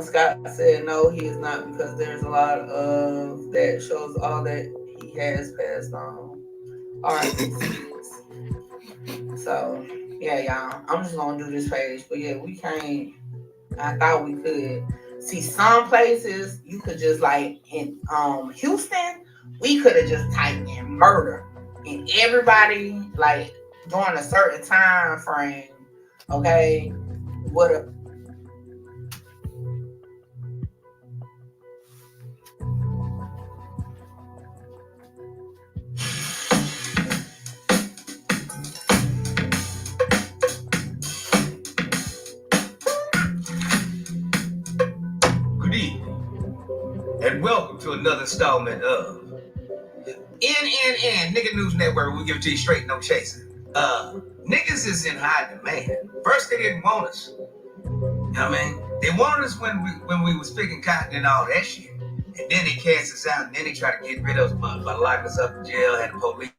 Scott said no, he is not because there's a lot of that shows all that he has passed on. R.I.P. So yeah, y'all. I'm just gonna do this page, but yeah, we can't. I thought we could see some places you could just like in Houston, we could have just typed in murder and everybody like during a certain time frame, okay, would have. Good evening, and welcome to another installment of NNN Nigga News Network. We give it to you straight, no chasing. Niggas is in high demand. First, they didn't want us. You know what I mean? They wanted us when we was picking cotton and all that shit. And then they cast us out, and then they tried to get rid of us by locking us up in jail, had the police.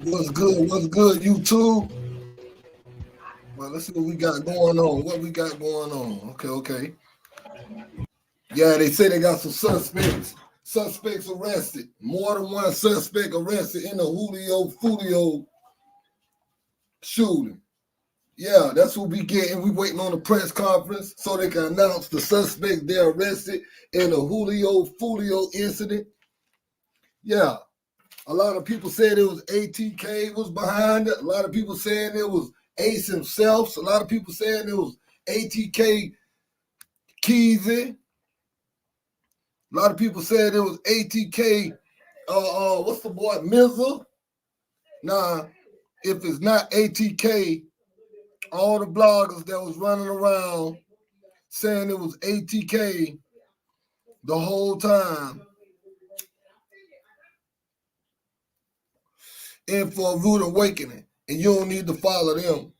What's good? What's good, YouTube? Well, let's see what we got going on. What we got going on? Okay. Yeah, they say they got some suspects. Suspects arrested. More than one suspect arrested in the Julio Foolio shooting. Yeah, that's what we getting. We waiting on the press conference so they can announce the suspect they're arrested in the Julio Foolio incident. Yeah. A lot of people said it was ATK was behind it. A lot of people saying it was Ace himself. A lot of people saying it was ATK Keezy. A lot of people said it was ATK, what's the boy, Mizza? Nah, if it's not ATK, all the bloggers that was running around saying it was ATK the whole time. In for a rude awakening, and you don't need to follow them.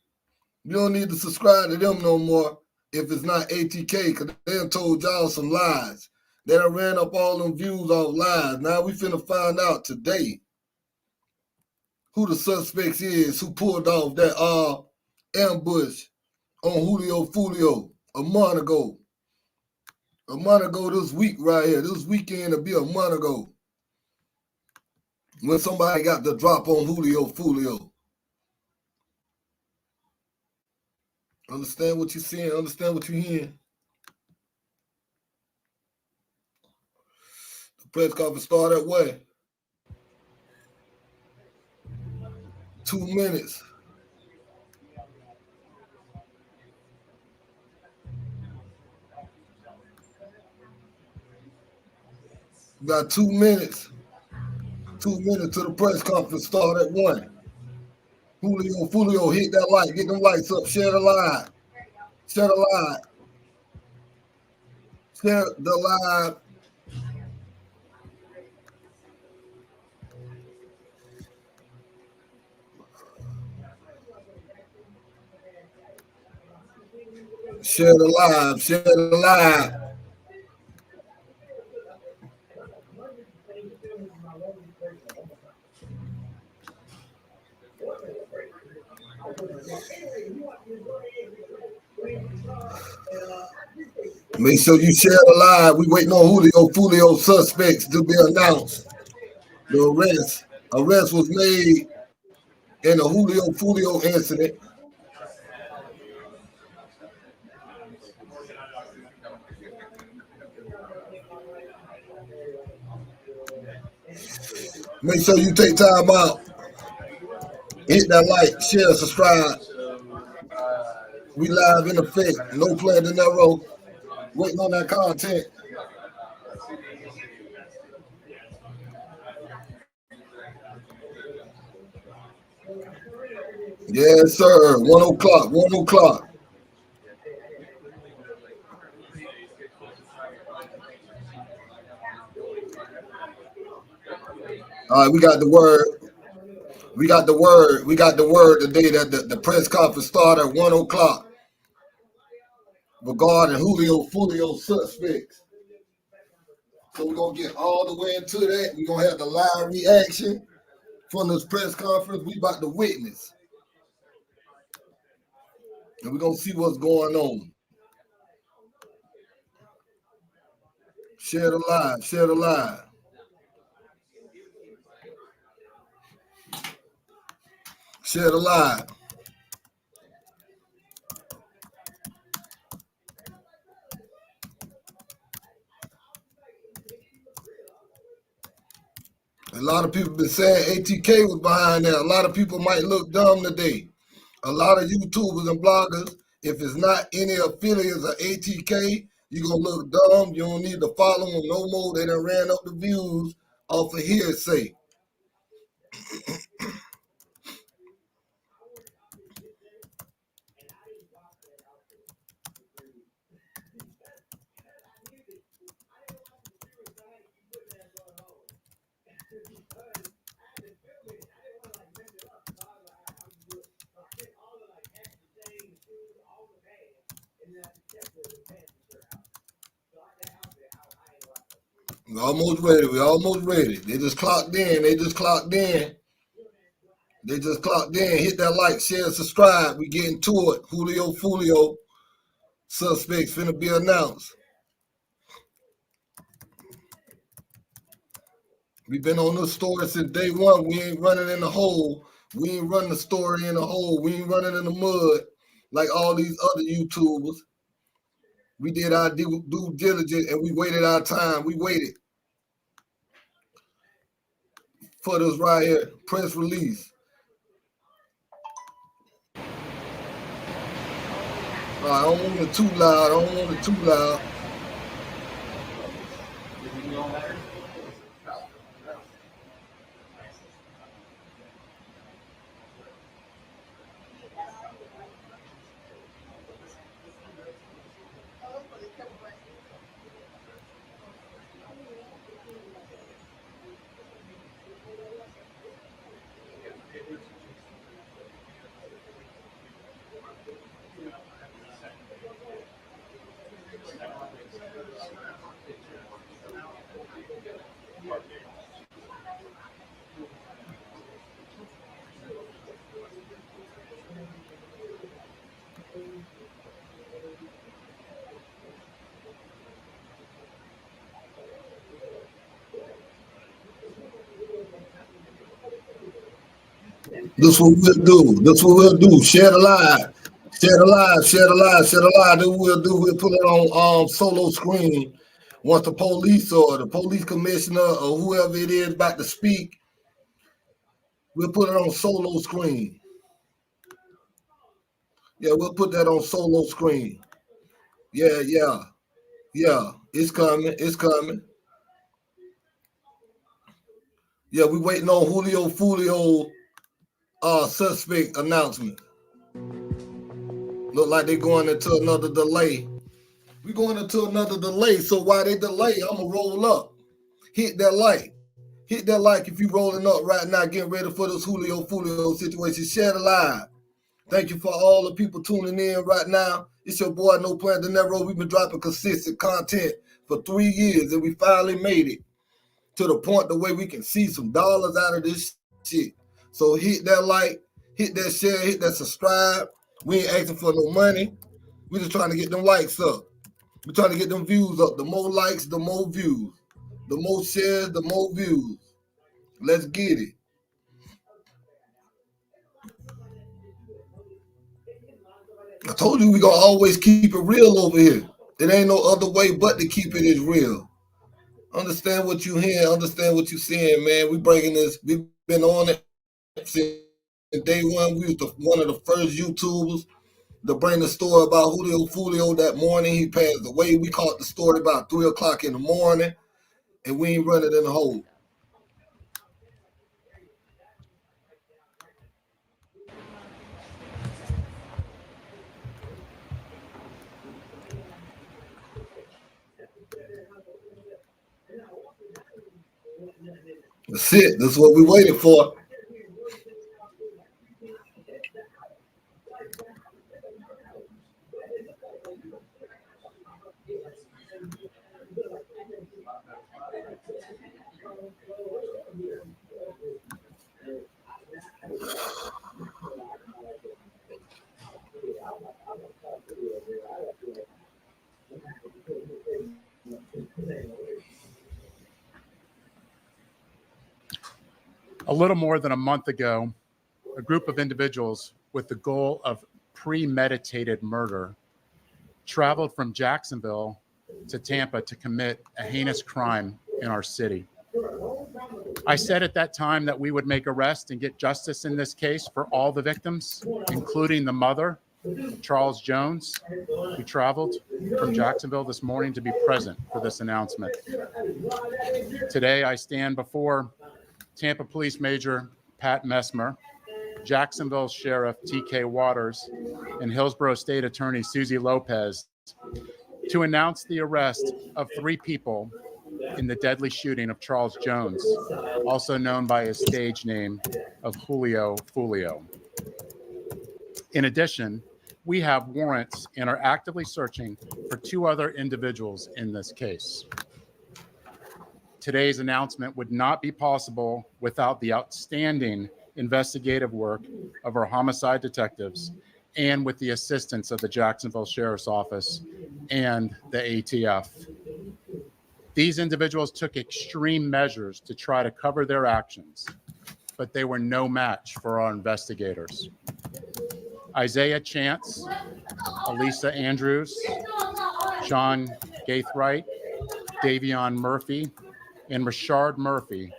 You don't need to subscribe to them no more if it's not ATK, because they done told y'all some lies. They done ran up all them views off lies. Now we finna find out today who the suspects is who pulled off that ambush on Julio Foolio a month ago. A month ago this week right here. This weekend will be a month ago when somebody got the drop on Julio Foolio. Understand what you're seeing, understand what you're hearing. The press conference started that way. 2 minutes. We got 2 minutes. 2 minutes to the press conference start at 1. Foolio, hit that like, get them lights up, share the live. Share the live. Share the live. Share the live. Share the live. Make sure you share the live. We waiting on Julio Foolio suspects to be announced. The arrest was made in the Julio Foolio incident. Make sure you take time out. Hit that like, share, subscribe. We live in effect. NoPlayingDinero. Waiting on that content. Yes, sir. 1 o'clock. 1 o'clock. All right, we got the word. We got the word today that the press conference started at 1 o'clock regarding Julio Foolio suspects. So we're gonna get all the way into that. We're gonna have the live reaction from this press conference. We about to witness. And we're gonna see what's going on. Share the live, share the live. Share the live. A lot of people been saying ATK was behind that. A lot of people might look dumb today. A lot of YouTubers and bloggers, if it's not any affiliates of ATK, you're going to look dumb. You don't need to follow them no more. They done ran up the views off of hearsay. We're almost ready. We're almost ready. They just clocked in. They just clocked in. They just clocked in. Hit that like, share, subscribe. We getting to it. Julio, Foolio. Suspects finna be announced. We've been on this story since day one. We ain't running in the hole. We ain't running the story in the hole. We ain't running in the mud like all these other YouTubers. We did our due diligence and we waited our time. We waited for this right here, press release. I don't want it too loud. I don't want it too loud. This what we'll do. This what we'll do. Share the live. Share the live. Share the live. Share the live. This what we'll do. We'll put it on solo screen. Once the police or the police commissioner or whoever it is about to speak, we'll put it on solo screen. Yeah, we'll put that on solo screen. Yeah, yeah, yeah. It's coming. It's coming. Yeah, we waiting on Julio Foolio suspect announcement. Look like they going into another delay. We going into another delay. So while they delay, I'm gonna roll up. Hit that like. Hit that like if you rolling up right now, getting ready for this Julio Foolio situation. Share the live. Thank you for all the people tuning in right now. It's your boy NoPlayingDinero. We've been dropping consistent content for 3 years, and we finally made it to the point the way we can see some dollars out of this shit. So hit that like, hit that share, hit that subscribe. We ain't asking for no money. We just trying to get them likes up. We're trying to get them views up. The more likes, the more views. The more shares, the more views. Let's get it. I told you we gonna always keep it real over here. It ain't no other way but to keep it as real. Understand what you hear, understand what you seeing, man. We bringing this. We've been on it since day one. We was one of the first YouTubers to bring the story about Julio Foolio that morning. He passed away. We caught the story about 3 o'clock in the morning, and we ain't running in the hole. That's it. That's what we waited for. A little more than a month ago, a group of individuals with the goal of premeditated murder traveled from Jacksonville to Tampa to commit a heinous crime in our city. I said at that time that we would make arrests and get justice in this case for all the victims, including the mother, Charles Jones, who traveled from Jacksonville this morning to be present for this announcement. Today, I stand before Tampa Police Major Pat Messmer, Jacksonville Sheriff T.K. Waters, and Hillsborough State Attorney Susie Lopez to announce the arrest of 3 people in the deadly shooting of Charles Jones, also known by his stage name of Julio Foolio. In addition, we have warrants and are actively searching for 2 other individuals in this case. Today's announcement would not be possible without the outstanding investigative work of our homicide detectives and with the assistance of the Jacksonville Sheriff's Office and the ATF. These individuals took extreme measures to try to cover their actions, but they were no match for our investigators. Isaiah Chance, Elisa Andrews, Sean Gaithright, Davion Murphy, and Rashard Murphy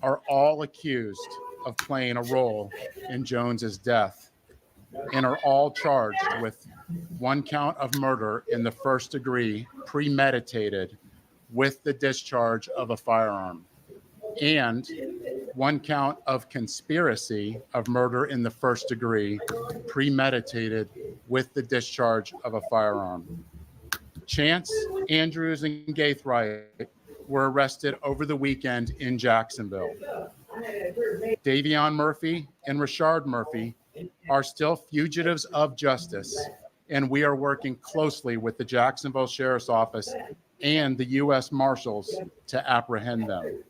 are all accused of playing a role in Jones's death and are all charged with 1 count of murder in the first degree, premeditated with the discharge of a firearm, and 1 count of conspiracy of murder in the first degree, premeditated with the discharge of a firearm. Chance, Andrews, and Gaithright were arrested over the weekend in Jacksonville. Davion Murphy and Rashard Murphy are still fugitives of justice, and we are working closely with the Jacksonville Sheriff's Office and the U.S. Marshals to apprehend them.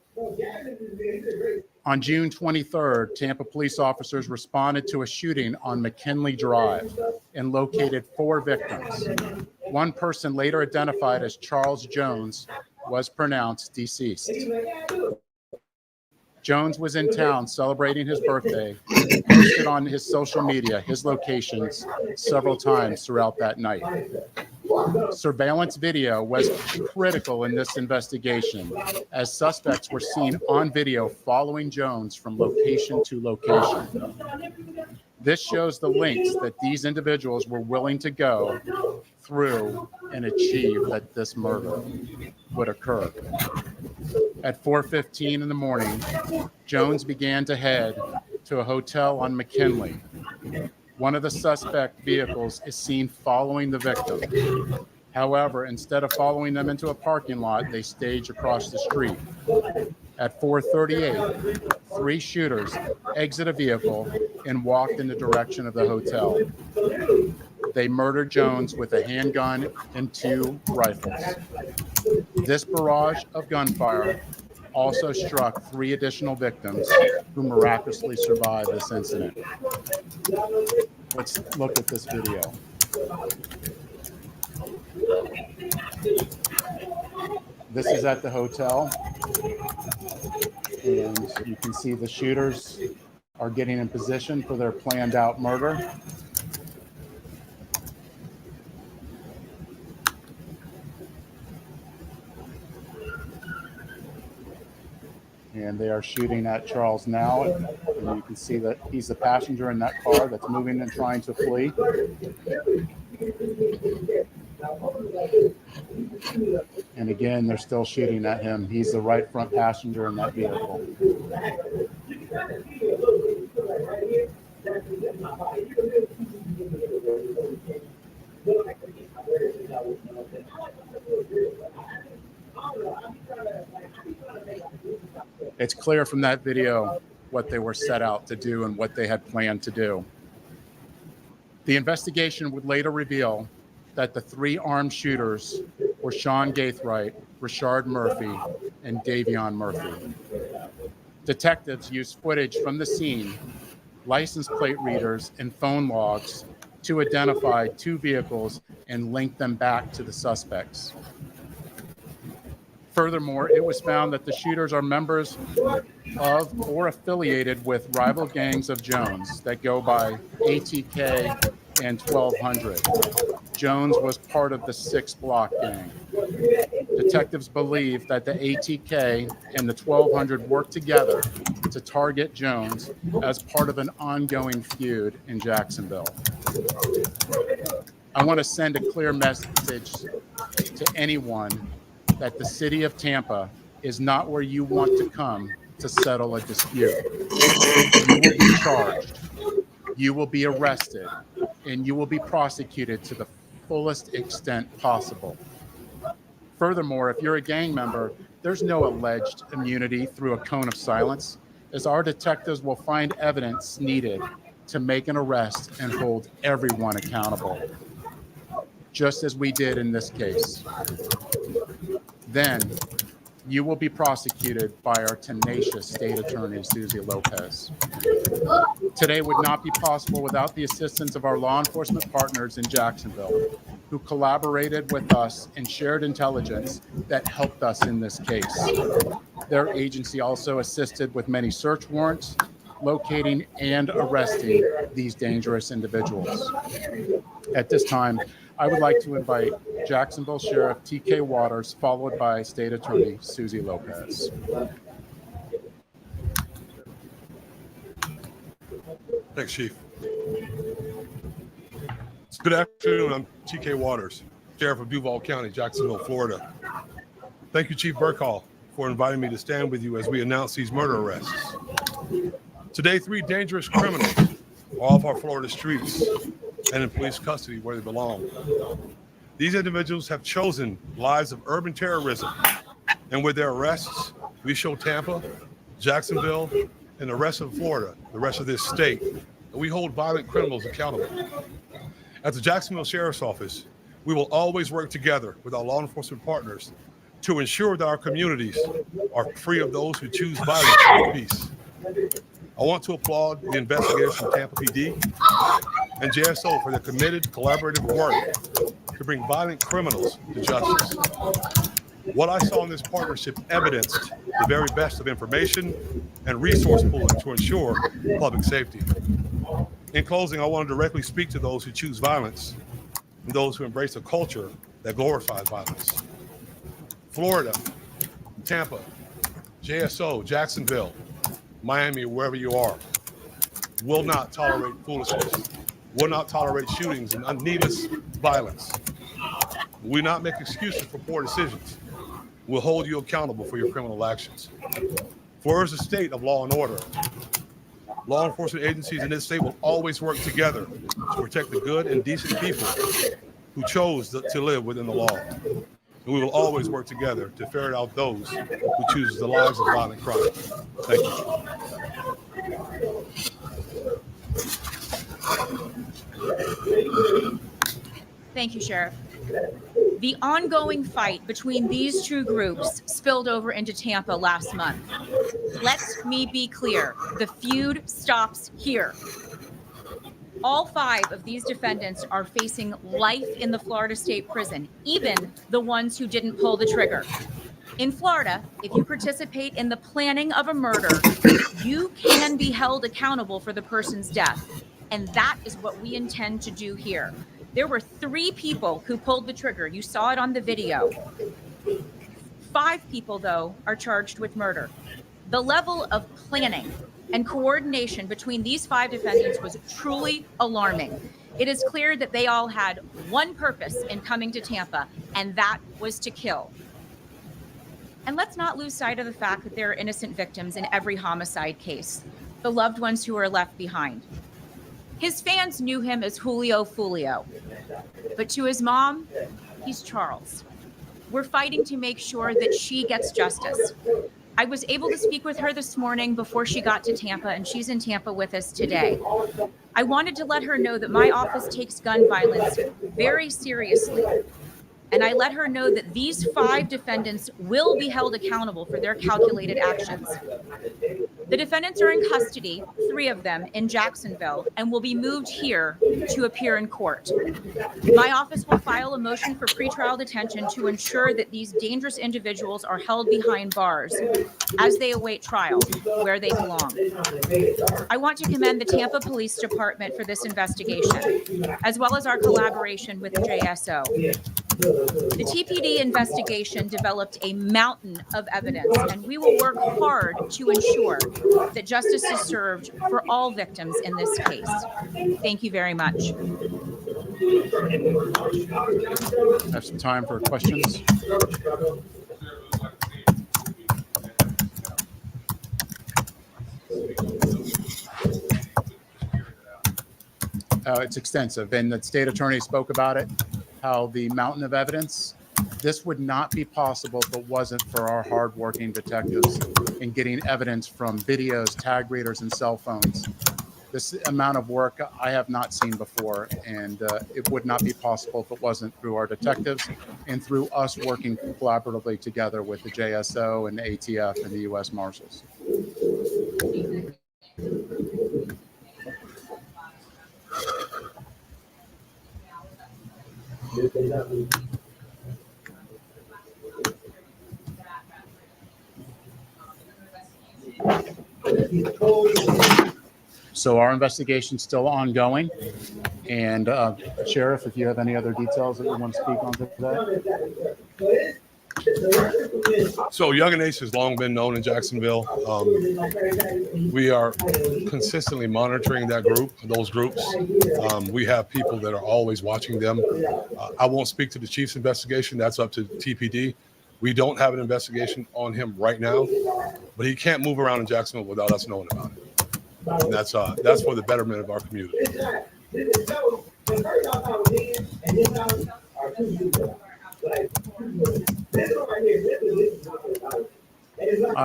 On June 23rd, Tampa police officers responded to a shooting on McKinley Drive and located 4 victims. 1 person later identified as Charles Jones was pronounced deceased. Jones was in town celebrating his birthday, posted on his social media his locations several times throughout that night. Surveillance video was critical in this investigation, as suspects were seen on video following Jones from location to location. This shows the lengths that these individuals were willing to go through and achieve that this murder would occur. At 4:15 in the morning, Jones began to head to a hotel on McKinley. One of the suspect vehicles is seen following the victim. However, instead of following them into a parking lot, they stage across the street. At 4:38, 3 shooters exit a vehicle and walked in the direction of the hotel. They murdered Jones with a handgun and 2 rifles. This barrage of gunfire also struck 3 additional victims who miraculously survived this incident. Let's look at this video. This is at the hotel, and you can see the shooters are getting in position for their planned out murder. And they are shooting at Charles now. And you can see that he's the passenger in that car that's moving and trying to flee. And again, they're still shooting at him. He's the right front passenger in that vehicle. It's clear from that video what they were set out to do and what they had planned to do. The investigation would later reveal that the 3 armed shooters were Sean Gaithright, Rashard Murphy, and Davion Murphy. Detectives used footage from the scene, license plate readers, and phone logs to identify 2 vehicles and link them back to the suspects. Furthermore, it was found that the shooters are members of or affiliated with rival gangs of Jones that go by ATK and 1200. Jones was part of the 6 Block gang. Detectives believe that the ATK and the 1200 worked together to target Jones as part of an ongoing feud in Jacksonville. I want to send a clear message to anyone that the city of Tampa is not where you want to come to settle a dispute. You will be charged, you will be arrested, and you will be prosecuted to the fullest extent possible. Furthermore, if you're a gang member, there's no alleged immunity through a cone of silence, as our detectives will find evidence needed to make an arrest and hold everyone accountable, just as we did in this case. Then you will be prosecuted by our tenacious state attorney, Susie Lopez. Today would not be possible without the assistance of our law enforcement partners in Jacksonville, who collaborated with us and shared intelligence that helped us in this case. Their agency also assisted with many search warrants, locating and arresting these dangerous individuals. At this time, I would like to invite Jacksonville Sheriff T.K. Waters, followed by State Attorney Susie Lopez. Thanks, Chief. Good afternoon. I'm T.K. Waters, Sheriff of Duval County, Jacksonville, Florida. Thank you, Chief Burkhall, for inviting me to stand with you as we announce these murder arrests. Today, 3 dangerous criminals are off our Florida streets and in police custody where they belong. These individuals have chosen lives of urban terrorism, and with their arrests, we show Tampa, Jacksonville, and the rest of Florida, the rest of this state, that we hold violent criminals accountable. At the Jacksonville Sheriff's Office, we will always work together with our law enforcement partners to ensure that our communities are free of those who choose violence over peace. I want to applaud the investigators from Tampa PD and JSO for their committed collaborative work to bring violent criminals to justice. What I saw in this partnership evidenced the very best of information and resource pooling to ensure public safety. In closing, I want to directly speak to those who choose violence and those who embrace a culture that glorifies violence. Florida, Tampa, JSO, Jacksonville, Miami, wherever you are, will not tolerate foolishness, will not tolerate shootings and needless violence. We will not make excuses for poor decisions. We'll hold you accountable for your criminal actions. Florida is a state of law and order. Law enforcement agencies in this state will always work together to protect the good and decent people who chose to live within the law. And we will always work together to ferret out those who choose the lives of violent crime. Thank you. Thank you, Sheriff. The ongoing fight between these 2 groups spilled over into Tampa last month. Let me be clear, the feud stops here. All 5 of these defendants are facing life in the Florida State Prison, even the ones who didn't pull the trigger. In Florida, if you participate in the planning of a murder, you can be held accountable for the person's death. And that is what we intend to do here. There were 3 people who pulled the trigger. You saw it on the video. 5 people, though, are charged with murder. The level of planning and coordination between these 5 defendants was truly alarming. It is clear that they all had one purpose in coming to Tampa, and that was to kill. And let's not lose sight of the fact that there are innocent victims in every homicide case, the loved ones who are left behind. His fans knew him as Julio Foolio, but to his mom, he's Charles. We're fighting to make sure that she gets justice. I was able to speak with her this morning before she got to Tampa, and she's in Tampa with us today. I wanted to let her know that my office takes gun violence very seriously. and I let her know that these 5 defendants will be held accountable for their calculated actions. The defendants are in custody, 3 of them in Jacksonville, and will be moved here to appear in court. My office will file a motion for pretrial detention to ensure that these dangerous individuals are held behind bars as they await trial, where they belong. I want to commend the Tampa Police Department for this investigation, as well as our collaboration with JSO. The TPD investigation developed a mountain of evidence, and we will work hard to ensure that justice is served for all victims in this case. Thank you very much. Have some time for questions. It's extensive, and the state attorney spoke about it, how the mountain of evidence, this would not be possible if it wasn't for our hardworking detectives in getting evidence from videos, tag readers, and cell phones. This amount of work I have not seen before, and it would not be possible if it wasn't through our detectives and through us working collaboratively together with the JSO and the ATF and the U.S. Marshals. So our investigation's still ongoing. And Sheriff, if you have any other details that you want to speak on today. So Young and Ace has long been known in Jacksonville. We are consistently monitoring those groups. We have people that are always watching them. I won't speak to the chief's investigation. That's up to TPD. We don't have an investigation on him right now, but he can't move around in Jacksonville without us knowing about it. And that's for the betterment of our community.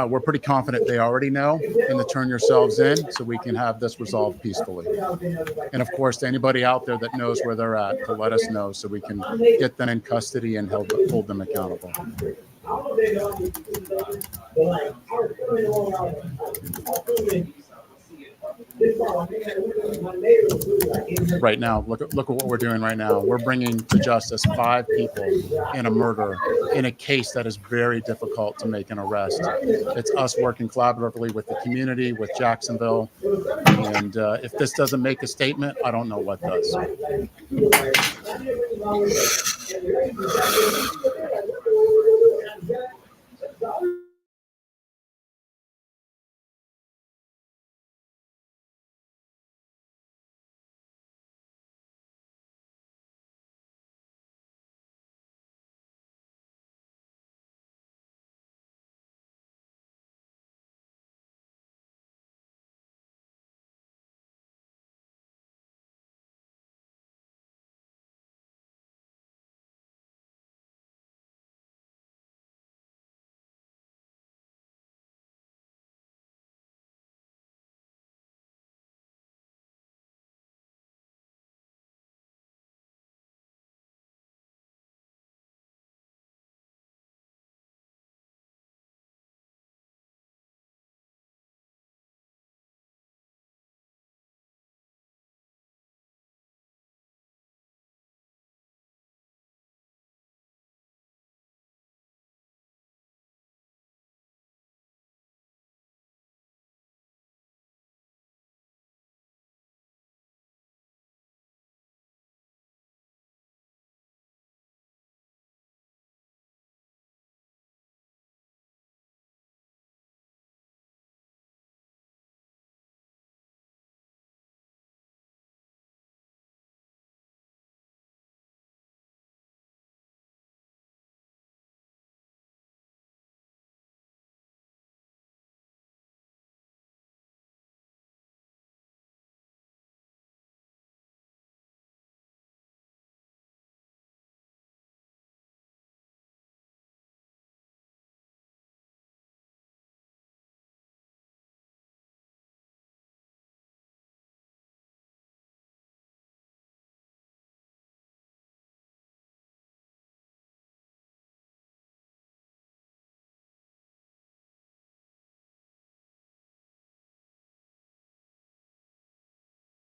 We're pretty confident they already know and to turn yourselves in so we can have this resolved peacefully. And of course, to anybody out there that knows where they're at, to let us know so we can get them in custody and hold them accountable. Right now, look at what we're doing right now. We're bringing to justice 5 people in a murder in a case that is very difficult to make an arrest. It's us working collaboratively with the community, with Jacksonville, and if this doesn't make a statement, I don't know what does.